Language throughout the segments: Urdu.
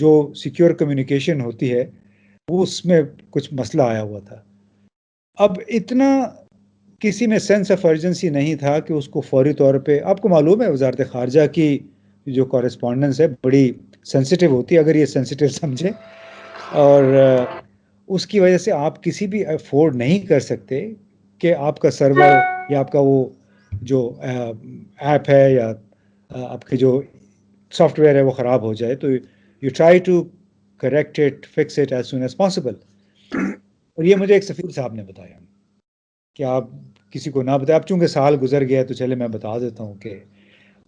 جو سیکیور کمیونیکیشن ہوتی ہے وہ اس میں کچھ مسئلہ آیا ہوا تھا. اب اتنا کسی میں سینس آف ارجنسی نہیں تھا کہ اس کو فوری طور پہ، آپ کو معلوم ہے وزارت خارجہ کی جو کورسپونڈنس ہے بڑی سینسیٹیو ہوتی ہے، اگر یہ سینسیٹیو سمجھے، اور اس کی وجہ سے آپ کسی بھی افورڈ نہیں کر سکتے کہ آپ کا سرور یا آپ کا وہ جو ایپ ہے یا آپ کے جو سافٹ ویئر ہے وہ خراب ہو جائے. تو you try to correct it, fix it as soon as possible. اور یہ مجھے ایک سفیر صاحب نے بتایا کہ آپ کسی کو نہ بتائیں. اب چونکہ سال گزر گیا تو چلے میں بتا دیتا ہوں کہ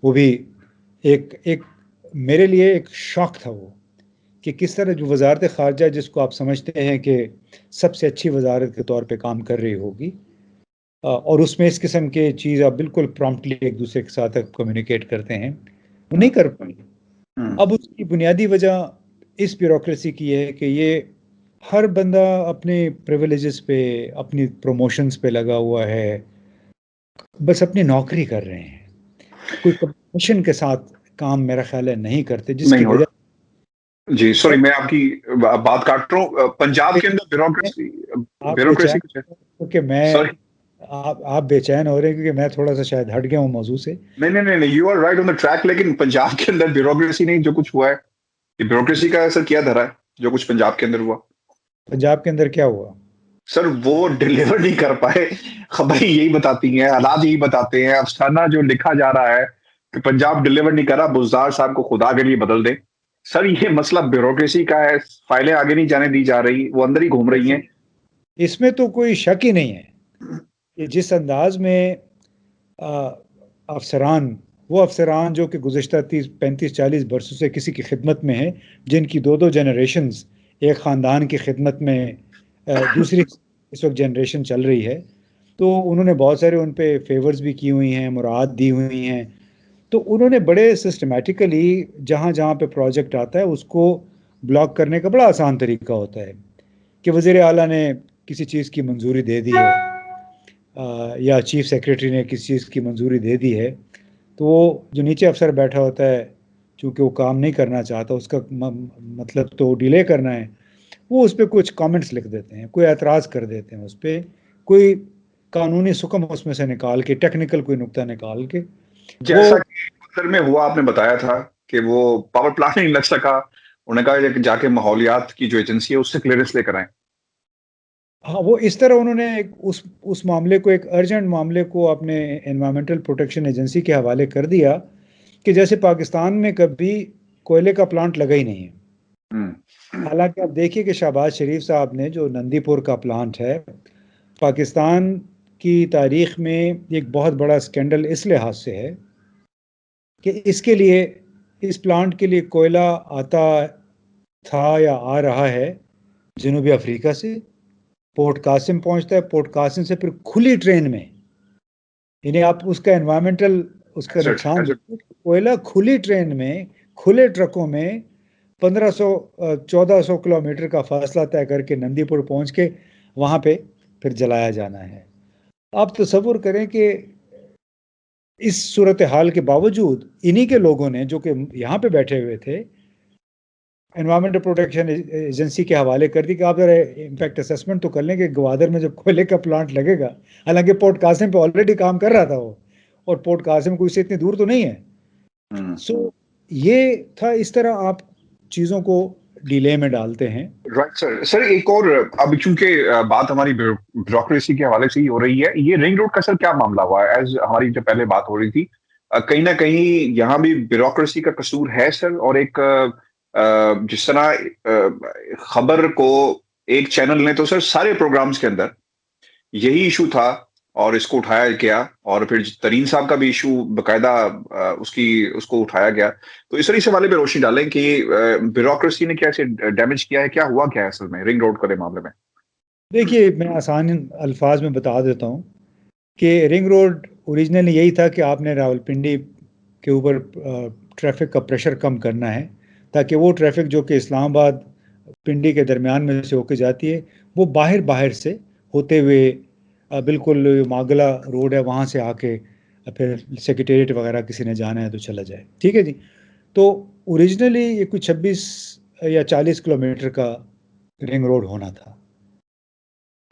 وہ بھی ایک میرے لیے ایک شوق تھا وہ، کہ کس طرح جو وزارت خارجہ جس کو آپ سمجھتے ہیں کہ سب سے اچھی وزارت کے طور پہ کام کر رہی ہوگی، اور اس میں اس قسم کے چیز آپ بالکل پرامپٹلی ایک دوسرے کے ساتھ کمیونیکیٹ کرتے ہیں، وہ نہیں کر پائی. اب اس کی بنیادی وجہ اس بیوروکریسی کی ہے کہ یہ ہر بندہ اپنے پریویلیجز پہ، اپنی پروموشنز پہ لگا ہوا ہے، بس اپنی نوکری کر رہے ہیں، کوئی کمیشن کے ساتھ کام میرا خیال ہے نہیں کرتے، جس کی نہیں ہو وجہ رہا. جی سوری، میں آپ کی بات کاٹ رہا ہوں. پنجاب کے اندر آپ بے بیوروکریسی کچھ ہے. چین کیونکہ میں سوری، آپ بے چین ہو رہے ہیں کیونکہ میں تھوڑا سا شاید ہٹ گیا ہوں موضوع سے. نہیں، you are right on the track. لیکن پنجاب کے اندر بیوروکریسی نہیں، جو کچھ ہوا ہے یہ بیوروکریسی کا اثر کیا دھرا ہے جو کچھ پنجاب کے اندر ہوا. پنجاب کے اندر کیا ہوا؟ سر وہ ڈلیور نہیں کر پائے. خبریں یہی بتاتی ہیں، حالات یہی بتاتے ہیں. افسانہ جو لکھا جا رہا ہے کہ پنجاب ڈلیور نہیں کرا، بزدار صاحب کو خدا کے لیے بدل دیں. سر یہ مسئلہ بیوروکریسی کا ہے. فائلیں آگے نہیں جانے دی جا رہی، وہ اندر ہی گھوم رہی ہیں. اس میں تو کوئی شک ہی نہیں ہے کہ جس انداز میں وہ افسران جو کہ گزشتہ 35-40 برسوں سے کسی کی خدمت میں ہیں، جن کی دو جنریشنز ایک خاندان کی خدمت میں، دوسری اس وقت جنریشن چل رہی ہے، تو انہوں نے بہت سارے ان پہ فیورز بھی کی ہوئی ہیں، مراعات دی ہوئی ہیں. تو انہوں نے بڑے سسٹمیٹیکلی جہاں جہاں پہ پروجیکٹ آتا ہے اس کو بلاک کرنے کا بڑا آسان طریقہ ہوتا ہے کہ وزیر اعلیٰ نے کسی چیز کی منظوری دے دی ہے، یا چیف سیکریٹری نے کسی چیز کی منظوری دے دی ہے، تو وہ جو نیچے افسر بیٹھا ہوتا ہے چونکہ وہ کام نہیں کرنا چاہتا، اس کا مطلب تو ڈیلے کرنا ہے، وہ اس پہ کچھ کامنٹس لکھ دیتے ہیں، کوئی اعتراض کر دیتے ہیں اس پہ، کوئی قانونی سکم اس میں سے نکال کے، ٹیکنیکل کوئی نقطہ نکال کے. جیسا کہ قطر میں ہوا، آپ نے بتایا تھا کہ وہ پاور پلانٹ نہیں لگ سکا. انہوں نے کہا کہ جا کے ماحولیات کی جو ایجنسی ہے اس سے کلیئرنس لے کر آئیں. ہاں، وہ اس طرح انہوں نے اس معاملے کو، ایک ارجنٹ معاملے کو اپنے انوائرمنٹل پروٹیکشن ایجنسی کے حوالے کر دیا کہ جیسے پاکستان میں کبھی کوئلے کا پلانٹ لگا ہی نہیں ہے. حالانکہ آپ دیکھیے کہ شہباز شریف صاحب نے جو نندی پور کا پلانٹ ہے، پاکستان کی تاریخ میں ایک بہت بڑا سکینڈل اس لحاظ سے ہے کہ اس کے لیے، اس پلانٹ کے لیے کوئلہ آتا تھا یا آ رہا ہے جنوبی افریقہ سے، پورٹ قاسم پہنچتا ہے، پورٹ قاسم سے پھر کھلی ٹرین میں، یعنی آپ اس کا انوائرمنٹل اس کا نقصان، کوئلہ کھلی ٹرین میں، کھلے ٹرکوں میں 1400 کلومیٹر کا فاصلہ طے کر کے نندی پور پہنچ کے وہاں پہ پھر جلایا جانا ہے. آپ تصور کریں کہ اس صورتحال کے باوجود انہی کے لوگوں نے جو کہ یہاں پہ بیٹھے ہوئے تھے، انوائرمنٹل پروٹیکشن ایجنسی کے حوالے کر دی کہ آپ ذرا امپیکٹ اسسمنٹ تو کر لیں کہ گوادر میں جب کوئلے کا پلانٹ لگے گا، حالانکہ پورٹ قاسم پہ آلریڈی کام کر رہا تھا وہ، اور پورٹ قاسم کوئی سے اتنی دور تو نہیں ہے. سو یہ تھا، اس طرح آپ چیزوں کو ڈیلے میں ڈالتے ہیں. رائٹ سر ایک اور، اب چونکہ بات ہماری بیوروکریسی کے حوالے سے ہی ہو رہی ہے، یہ رنگ روڈ کا سر کیا معاملہ ہوا ہے؟ ایز ہماری جو پہلے بات ہو رہی تھی، کہیں نہ کہیں یہاں بھی بیوروکریسی کا قصور ہے سر. اور ایک جس طرح خبر کو ایک چینل نے تو سر سارے پروگرامز کے اندر یہی ایشو تھا اور اس کو اٹھایا گیا، اور پھر ترین صاحب کا بھی ایشو باقاعدہ اس کو اٹھایا گیا. تو اس طرح سے والے پہ روشنی ڈالیں کہ بیوروکریسی نے کیسے ڈیمیج کیا ہے، کیا ہوا کیا ہے اصل میں رنگ روڈ کے معاملے میں. دیکھیے، میں آسان الفاظ میں بتا دیتا ہوں کہ رنگ روڈ اوریجنلی یہی تھا کہ آپ نے راولپنڈی کے اوپر ٹریفک کا پریشر کم کرنا ہے، تاکہ وہ ٹریفک جو کہ اسلام آباد پنڈی کے درمیان میں سے ہو کے جاتی ہے، وہ باہر سے ہوتے ہوئے بالکل ماگلا روڈ ہے وہاں سے آ کے پھر سیکریٹریٹ وغیرہ کسی نے جانا ہے تو چلا جائے. ٹھیک ہے جی. تو اوریجنلی یہ کوئی یا 40 کلومیٹر کا رنگ روڈ ہونا تھا.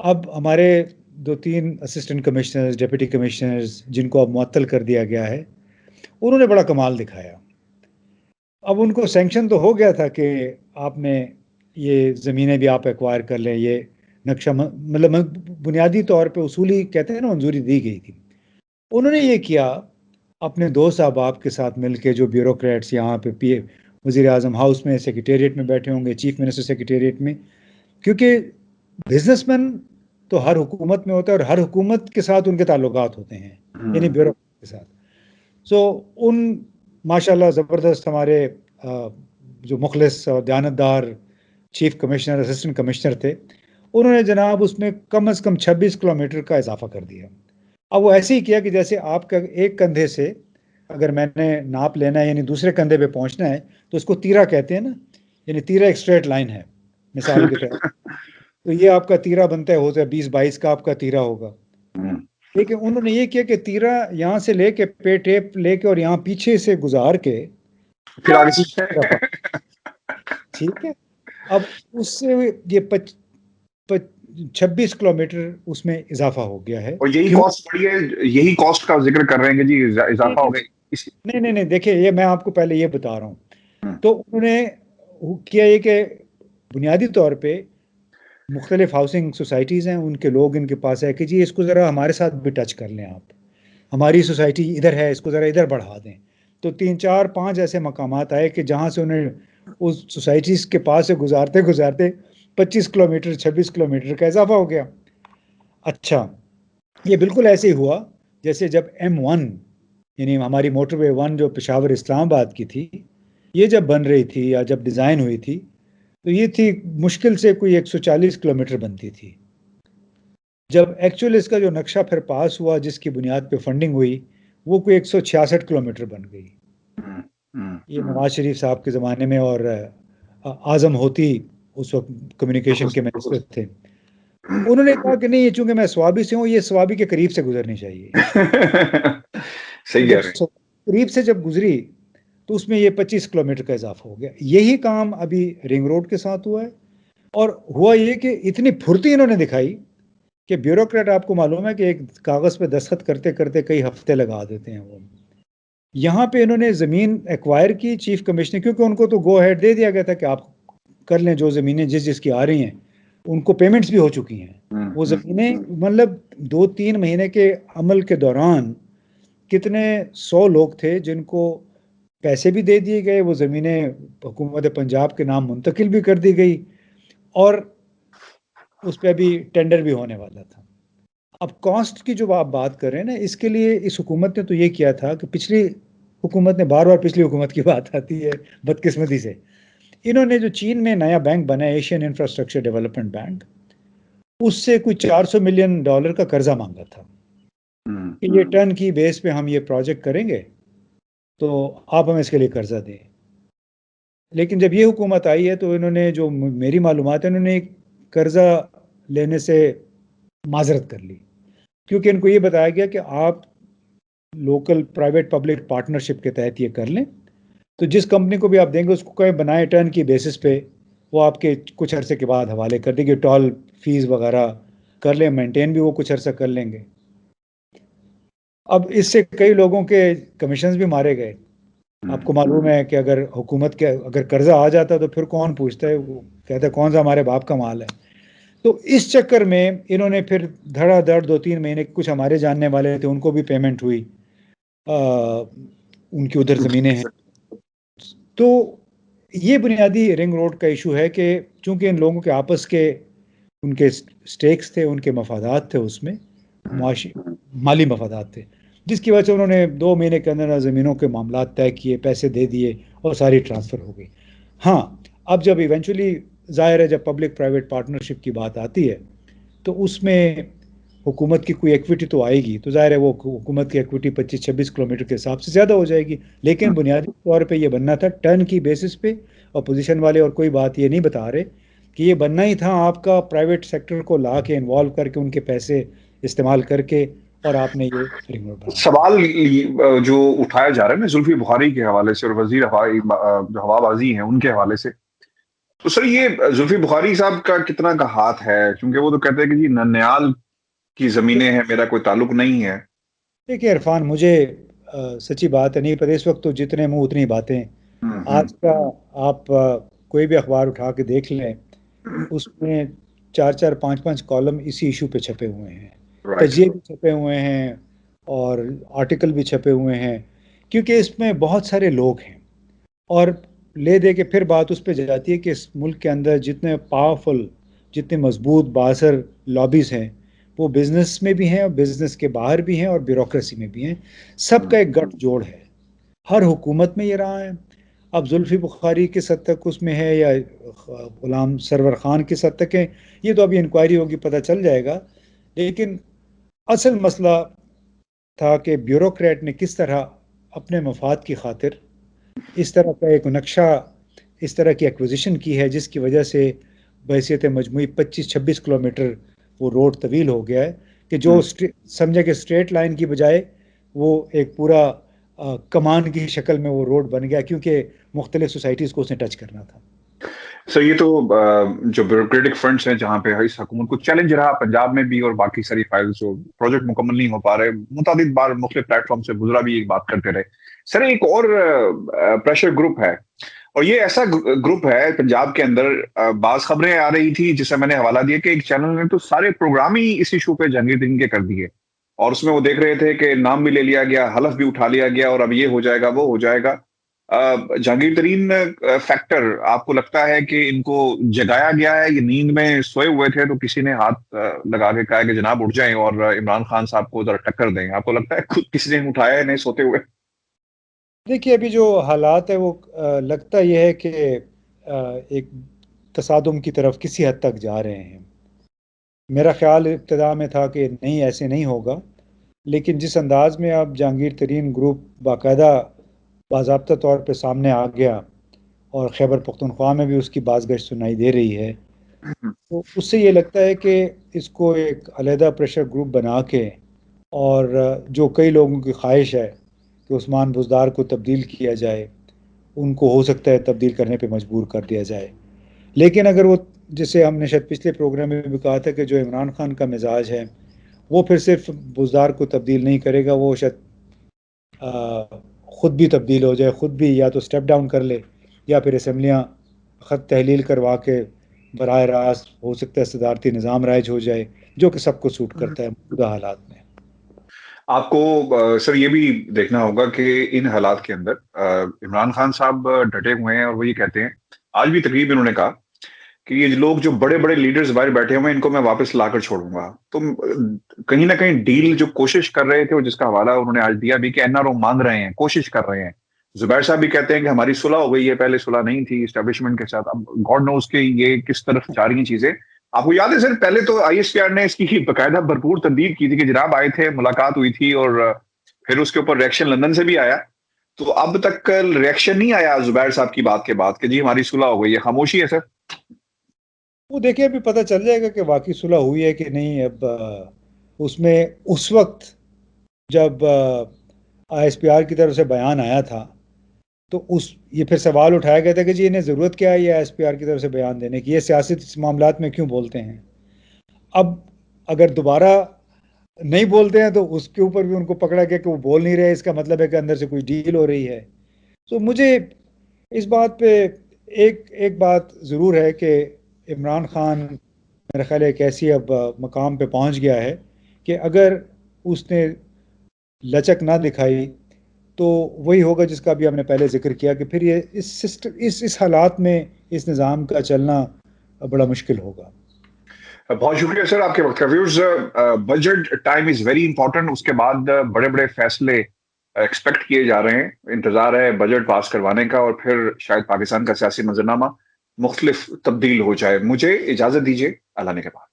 اب ہمارے 2-3 اسسٹنٹ کمشنرز، ڈپٹی کمشنرز جن کو اب معطل کر دیا گیا ہے، انہوں نے بڑا کمال دکھایا. اب ان کو سینکشن تو ہو گیا تھا کہ آپ نے یہ زمینیں بھی آپ ایکوائر کر لیں، یہ نقشہ مطلب بنیادی طور پہ اصولی کہتے ہیں نا منظوری دی گئی تھی. انہوں نے یہ کیا اپنے دوست احباب کے ساتھ مل کے، جو بیوروکریٹس یہاں پہ وزیر اعظم ہاؤس میں سیکریٹریٹ میں بیٹھے ہوں گے، چیف منسٹر سیکریٹریٹ میں، کیونکہ بزنس مین تو ہر حکومت میں ہوتا ہے اور ہر حکومت کے ساتھ ان کے تعلقات ہوتے ہیں، یعنی بیوروکریٹ کے ساتھ. سو ان ماشاء اللہ زبردست ہمارے جو مخلص اور دیانتدار چیف کمشنر، اسسٹنٹ کمشنر تھے، انہوں نے جناب اس میں کم از کم 26 کلومیٹر کا اضافہ کر دیا. اب وہ ایسے ہی کیا کہ جیسے آپ کا ایک کندھے سے اگر میں نے ناپ لینا ہے، یعنی دوسرے کندھے پہ پہنچنا ہے، تو اس کو تیرا کہتے ہیں نا، یعنی تیرا ایک اسٹریٹ لائن ہے مثال کے طور پر. تو یہ آپ کا تیرا بنتا ہے، ہوتا ہے 20-22 کا آپ کا تیرا ہوگا. لیکن انہوں نے یہ کیا کہ تیرا یہاں سے لے کے پے ٹیپ لے کے اور یہاں پیچھے سے گزار کے پھر آگے سے ٹھیک ہے. اب اس سے یہ 26 کلومیٹر اس میں اضافہ ہو گیا ہے. اور یہی کاسٹ بڑی ہے، یہی کاسٹ کا ذکر کر رہے ہیں کہ جی اضافہ ہو گیا. نہیں دیکھیں، یہ میں آپ کو پہلے یہ بتا رہا ہوں. تو انہوں نے کیا یہ کہ بنیادی طور پہ مختلف ہاؤسنگ سوسائٹیز ہیں، ان کے لوگ ان کے پاس ہے کہ جی اس کو ذرا ہمارے ساتھ بھی ٹچ کر لیں، آپ ہماری سوسائٹی ادھر ہے، اس کو ذرا ادھر بڑھا دیں. تو 3-4-5 ایسے مقامات آئے کہ جہاں سے انہیں اس سوسائٹیز کے پاس سے گزارتے 25 کلومیٹر 26 کلومیٹر کا اضافہ ہو گیا. اچھا، یہ بالکل ایسے ہی ہوا جیسے جب M1 یعنی ہماری موٹر وے 1 جو پشاور اسلام آباد کی تھی، یہ جب بن رہی تھی یا جب ڈیزائن ہوئی تھی، تو یہ تھی مشکل سے کوئی 140 کلومیٹر بنتی تھی. جب ایکچوئل اس کا جو نقشہ پھر پاس ہوا، جس کی بنیاد پہ فنڈنگ ہوئی، وہ کوئی 166 کلومیٹر بن گئی. یہ نواز شریف صاحب کے زمانے میں، اور اعظم ہوتی اس وقت کمیونیکیشن کے منسٹر تھے. انہوں نے کہا کہ نہیں، یہ چونکہ میں سوابی سے ہوں، یہ سوابی کے قریب سے گزرنی چاہیے. صحیح ہے. قریب سے جب گزری تو اس میں یہ 25 کلومیٹر کا اضافہ ہو گیا. یہی کام ابھی رنگ روڈ کے ساتھ ہوا ہے. اور ہوا یہ کہ اتنی پھرتی انہوں نے دکھائی کہ بیوروکریٹ آپ کو معلوم ہے کہ ایک کاغذ پہ دستخط کرتے کرتے کئی ہفتے لگا دیتے ہیں. وہ یہاں پہ انہوں نے زمین ایکوائر کی چیف کمشنر، کیونکہ ان کو تو گو ہیڈ دے دیا گیا تھا کہ آپ کر لیں جو زمینیں جس کی آ رہی ہیں. ان کو پیمنٹس بھی ہو چکی ہیں. وہ زمینیں مطلب 2-3 مہینے کے عمل کے دوران کتنے 100 لوگ تھے جن کو پیسے بھی دے دیے گئے، وہ زمینیں حکومت پنجاب کے نام منتقل بھی کر دی گئی، اور اس پہ ابھی ٹینڈر بھی ہونے والا تھا. اب کاسٹ کی جو آپ بات کر رہے ہیں نا، اس کے لیے اس حکومت نے تو یہ کیا تھا کہ پچھلی حکومت نے بار پچھلی حکومت کی بات آتی ہے بدقسمتی سے، انہوں نے جو چین میں نیا بینک بنا ہے، ایشین انفراسٹرکچر ڈیولپمنٹ بینک، اس سے کوئی $400 ملین کا قرضہ مانگا تھا کہ یہ ٹرن کی بیس پہ ہم یہ پروجیکٹ کریں گے، تو آپ ہمیں اس کے لیے قرضہ دیں. لیکن جب یہ حکومت آئی ہے تو انہوں نے، جو میری معلومات ہے، انہوں نے قرضہ لینے سے معذرت کر لی، کیونکہ ان کو یہ بتایا گیا کہ آپ لوکل پرائیویٹ پبلک پارٹنرشپ کے تحت یہ کر لیں، تو جس کمپنی کو بھی آپ دیں گے اس کو کوئی بنائے ٹرن کی بیسس پہ، وہ آپ کے کچھ عرصے کے بعد حوالے کر دیں گے، ٹول فیس وغیرہ کر لیں، مینٹین بھی وہ کچھ عرصہ کر لیں گے. اب اس سے کئی لوگوں کے کمیشنز بھی مارے گئے. آپ کو معلوم ہے کہ اگر حکومت کے اگر قرضہ آ جاتا تو پھر کون پوچھتا ہے، وہ کہتا ہے کون سا ہمارے باپ کا مال ہے. تو اس چکر میں انہوں نے پھر دھڑا دھڑ 2-3 مہینے، کچھ ہمارے جاننے والے تھے ان کو بھی پیمنٹ ہوئی، ان کی ادھر زمینیں ہیں. تو یہ بنیادی رنگ روڈ کا ایشو ہے کہ چونکہ ان لوگوں کے آپس کے ان کے سٹیکس تھے، ان کے مفادات تھے، اس میں معاشی مالی مفادات تھے، جس کی وجہ سے انہوں نے 2 مہینے کے اندر زمینوں کے معاملات طے کیے، پیسے دے دیے اور ساری ٹرانسفر ہو گئی. ہاں، اب جب ایونچولی ظاہر ہے جب پبلک پرائیویٹ پارٹنرشپ کی بات آتی ہے تو اس میں حکومت کی کوئی ایکویٹی تو آئے گی، تو ظاہر ہے وہ حکومت کی ایکویٹی 25-26 کلومیٹر کے حساب سے زیادہ ہو جائے گی. لیکن بنیادی طور پہ یہ بننا تھا ٹرن کی بیسس پہ، اور پوزیشن والے اور کوئی بات یہ نہیں بتا رہے کہ یہ بننا ہی تھا آپ کا پرائیویٹ سیکٹر کو لا کے انوالو کر کے ان کے پیسے استعمال کر کے، اور آپ نے یہ رنگ روڈ بنایا. سوال جو اٹھایا جا رہا ہے نا زلفی بخاری کے حوالے سے اور وزیر جو ہوا بازی ہیں ان کے حوالے سے، تو سر یہ زلفی بخاری صاحب کا کتنا کا ہاتھ ہے؟ کیونکہ وہ تو کہتے ہیں کہ جی ننیال کی زمینیں ہیں، میرا کوئی تعلق نہیں ہے۔ دیکھیے عرفان، مجھے سچی بات ہے نہیں پتہ، اس وقت تو جتنے منہ اتنی باتیں۔ ہوں آج کا آپ کوئی بھی اخبار اٹھا کے دیکھ لیں، اس میں 4 4 5 5 کالم اسی ایشو پہ چھپے ہوئے ہیں، رائٹ۔ تجزیے بھی چھپے ہوئے ہیں اور آرٹیکل بھی چھپے ہوئے ہیں، کیونکہ اس میں بہت سارے لوگ ہیں، اور لے دے کے پھر بات اس پہ جاتی ہے کہ اس ملک کے اندر جتنے پاورفل، جتنے مضبوط باثر لابیز ہیں، وہ بزنس میں بھی ہیں اور بزنس کے باہر بھی ہیں اور بیوروکریسی میں بھی ہیں، سب کا ایک گٹھ جوڑ ہے۔ ہر حکومت میں یہ رہا ہے، اب زلفی بخاری کس حد تک اس میں ہے یا غلام سرور خان کس حد تک ہے، یہ تو ابھی انکوائری ہوگی، پتہ چل جائے گا۔ لیکن اصل مسئلہ تھا کہ بیوروکریٹ نے کس طرح اپنے مفاد کی خاطر اس طرح کا ایک نقشہ، اس طرح کی ایکوزیشن کی ہے، جس کی وجہ سے بحیثیت مجموعی 25 26 کلومیٹر وہ روڈ طویل ہو گیا ہے، کہ جو سمجھے کہ اسٹریٹ لائن کی بجائے وہ ایک پورا کمان کی شکل میں وہ روڈ بن گیا، کیونکہ مختلف سوسائٹیز کو اس نے ٹچ کرنا تھا۔ سر یہ تو جو بیوروکریٹک فرنٹس ہیں جہاں پہ اس حکومت کو چیلنج رہا پنجاب میں بھی، اور باقی ساری فائلز جو پروجیکٹ مکمل نہیں ہو پا رہے، متعدد بار مختلف پلیٹ فارم سے گزرا بھی ایک بات کرتے رہے۔ سر ایک اور پریشر گروپ ہے، اور یہ ایسا گروپ ہے پنجاب کے اندر، بعض خبریں آ رہی تھی جس سے میں نے حوالہ دیا کہ ایک چینل نے تو سارے پروگرام ہی اس ایشو پہ جہانگیر ترین کے کر دیے، اور اس میں وہ دیکھ رہے تھے کہ نام بھی لے لیا گیا، حلف بھی اٹھا لیا گیا، اور اب یہ ہو جائے گا وہ ہو جائے گا۔ جہانگیر ترین فیکٹر آپ کو لگتا ہے کہ ان کو جگایا گیا ہے؟ یہ نیند میں سوئے ہوئے تھے تو کسی نے ہاتھ لگا کے کہا کہ جناب اٹھ جائیں اور عمران خان صاحب کو ذرا ٹکر دیں؟ آپ کو لگتا ہے خود کسی نے اٹھایا ہے نہیں سوتے ہوئے؟ دیکھیے ابھی جو حالات ہے وہ لگتا یہ ہے کہ ایک تصادم کی طرف کسی حد تک جا رہے ہیں۔ میرا خیال ابتدا میں تھا کہ نہیں، ایسے نہیں ہوگا، لیکن جس انداز میں اب جہانگیر ترین گروپ باقاعدہ باضابطہ طور پہ سامنے آ گیا، اور خیبر پختونخوا میں بھی اس کی بازگشت سنائی دے رہی ہے، تو اس سے یہ لگتا ہے کہ اس کو ایک علیحدہ پریشر گروپ بنا کے، اور جو کئی لوگوں کی خواہش ہے کہ عثمان بزدار کو تبدیل کیا جائے، ان کو ہو سکتا ہے تبدیل کرنے پہ مجبور کر دیا جائے۔ لیکن اگر وہ، جسے ہم نے شاید پچھلے پروگرام میں بھی کہا تھا کہ جو عمران خان کا مزاج ہے، وہ پھر صرف بزدار کو تبدیل نہیں کرے گا، وہ شاید خود بھی تبدیل ہو جائے، خود بھی یا تو سٹیپ ڈاؤن کر لے، یا پھر اسمبلیاں خط تحلیل کروا کے براہ راست ہو سکتا ہے صدارتی نظام رائج ہو جائے، جو کہ سب کو سوٹ کرتا ہے موجودہ حالات میں۔ آپ کو سر یہ بھی دیکھنا ہوگا کہ ان حالات کے اندر عمران خان صاحب ڈٹے ہوئے ہیں، اور وہ یہ کہتے ہیں، آج بھی تقریب انہوں نے کہا کہ یہ لوگ جو بڑے بڑے لیڈرز باہر بیٹھے ہوئے ہیں ان کو میں واپس لا کر چھوڑوں گا۔ تو کہیں نہ کہیں ڈیل جو کوشش کر رہے تھے، اور جس کا حوالہ انہوں نے آج دیا بھی کہ این آر او مانگ رہے ہیں، کوشش کر رہے ہیں۔ زبیر صاحب بھی کہتے ہیں کہ ہماری صلح ہو گئی ہے، پہلے صلح نہیں تھی اسٹیبلشمنٹ کے ساتھ، اب گاڈ نوز کہ یہ کس طرف جا رہی ہیں چیزیں۔ آپ کو یاد ہے سر، پہلے تو آئی ایس پی آر نے اس کی باقاعدہ بھرپور تردید کی تھی کہ جناب آئے تھے، ملاقات ہوئی تھی، اور پھر اس کے اوپر ریئیکشن لندن سے بھی آیا۔ تو اب تک ریئیکشن نہیں آیا زبیر صاحب کی بات کے بعد کہ جی ہماری صلح ہو گئی ہے، خاموشی ہے سر۔ وہ دیکھیں ابھی پتہ چل جائے گا کہ واقعی صلح ہوئی ہے کہ نہیں۔ اب اس میں اس وقت جب آئی ایس پی آر کی طرف سے بیان آیا تھا، تو یہ پھر سوال اٹھایا گیا تھا کہ جی انہیں ضرورت کیا ہے یہ آئی ایس پی آر کی طرف سے بیان دینے کی، یہ سیاست معاملات میں کیوں بولتے ہیں؟ اب اگر دوبارہ نہیں بولتے ہیں تو اس کے اوپر بھی ان کو پکڑا گیا کہ وہ بول نہیں رہے، اس کا مطلب ہے کہ اندر سے کوئی ڈیل ہو رہی ہے۔ تو مجھے اس بات پہ ایک بات ضرور ہے کہ عمران خان میرا خیال ہے ایک ایسی اب مقام پہ پہنچ گیا ہے کہ اگر اس نے لچک نہ دکھائی تو وہی ہوگا جس کا بھی ہم نے پہلے ذکر کیا، کہ پھر یہ اس سسٹم، اس حالات میں اس نظام کا چلنا بڑا مشکل ہوگا۔ بہت شکریہ سر آپ کے وقت کا۔ Viewers, budget time is very important, اس کے بعد بڑے بڑے فیصلے ایکسپیکٹ کیے جا رہے ہیں، انتظار ہے بجٹ پاس کروانے کا، اور پھر شاید پاکستان کا سیاسی منظرنامہ مختلف تبدیل ہو جائے۔ مجھے اجازت دیجیے، اللہ نے کے بعد۔